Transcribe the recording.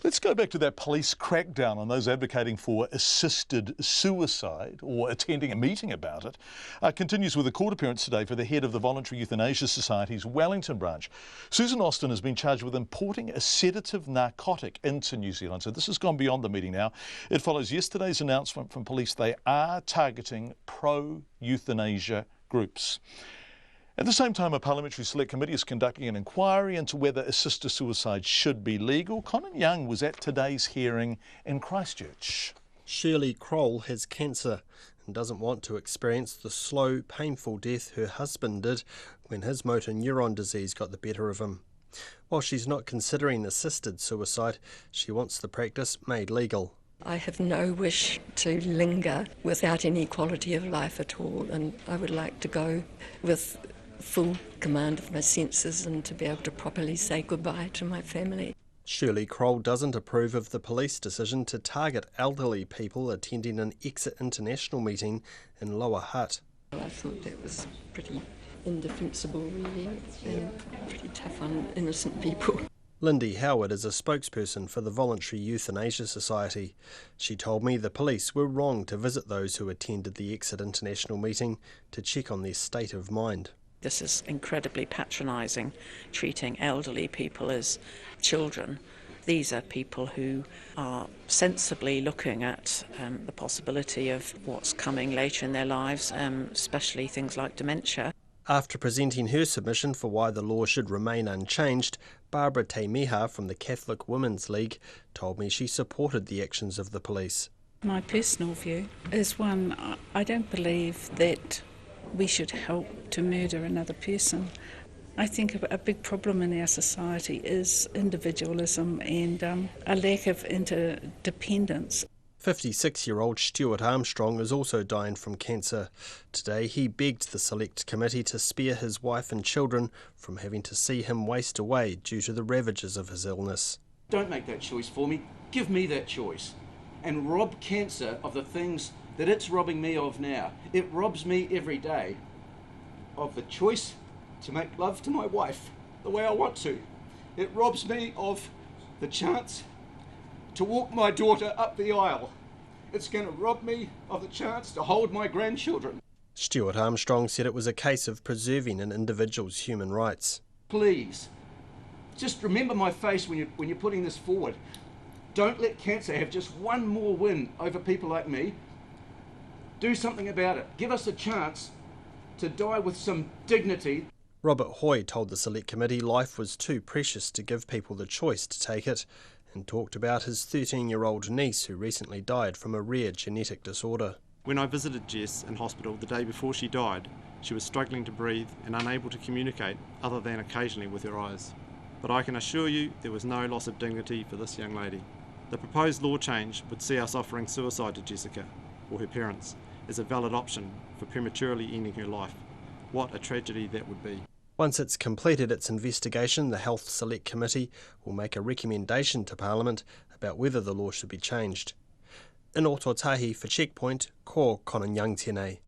Let's go back to that police crackdown on those advocating for assisted suicide or attending a meeting about it. Continues with a court appearance today for the head of the Voluntary Euthanasia Society's Wellington branch. Susan Austin has been charged with importing a sedative narcotic into New Zealand. So this has gone beyond the meeting now. It follows yesterday's announcement from police they are targeting pro-euthanasia groups. At the same time, a parliamentary select committee is conducting an inquiry into whether assisted suicide should be legal. Conan Young was at today's hearing in Christchurch. Shirley Kroll has cancer and doesn't want to experience the slow, painful death her husband did when his motor neuron disease got the better of him. While she's not considering assisted suicide, she wants the practice made legal. I have no wish to linger without any quality of life at all, and I would like to go with full command of my senses and to be able to properly say goodbye to my family. Shirley Kroll doesn't approve of the police decision to target elderly people attending an Exit International meeting in Lower Hutt. I thought that was pretty indefensible, really, and pretty tough on innocent people. Lindy Howard is a spokesperson for the Voluntary Euthanasia Society. She told me the police were wrong to visit those who attended the Exit International meeting to check on their state of mind. This is incredibly patronising, treating elderly people as children. These are people who are sensibly looking at the possibility of what's coming later in their lives, especially things like dementia. After presenting her submission for why the law should remain unchanged, Barbara Te Miha from the Catholic Women's League told me she supported the actions of the police. My personal view is one, I don't believe that we should help to murder another person. I think a big problem in our society is individualism and a lack of interdependence. 56-year-old Stuart Armstrong is also dying from cancer. Today he begged the Select Committee to spare his wife and children from having to see him waste away due to the ravages of his illness. Don't make that choice for me. Give me that choice. And rob cancer of the things that it's robbing me of now. It robs me every day of the choice to make love to my wife the way I want to. It robs me of the chance to walk my daughter up the aisle. It's going to rob me of the chance to hold my grandchildren. Stuart Armstrong said it was a case of preserving an individual's human rights. Please, just remember my face when you're putting this forward. Don't let cancer have just one more win over people like me. Do something about it. Give us a chance to die with some dignity. Robert Hoy told the Select Committee life was too precious to give people the choice to take it, and talked about his 13-year-old niece who recently died from a rare genetic disorder. When I visited Jess in hospital the day before she died, she was struggling to breathe and unable to communicate other than occasionally with her eyes. But I can assure you there was no loss of dignity for this young lady. The proposed law change would see us offering suicide to Jessica, or her parents, as a valid option for prematurely ending her life. What a tragedy that would be. Once it's completed its investigation, the Health Select Committee will make a recommendation to Parliament about whether the law should be changed. In Ototahi for Checkpoint, ko Conan Young tēnei.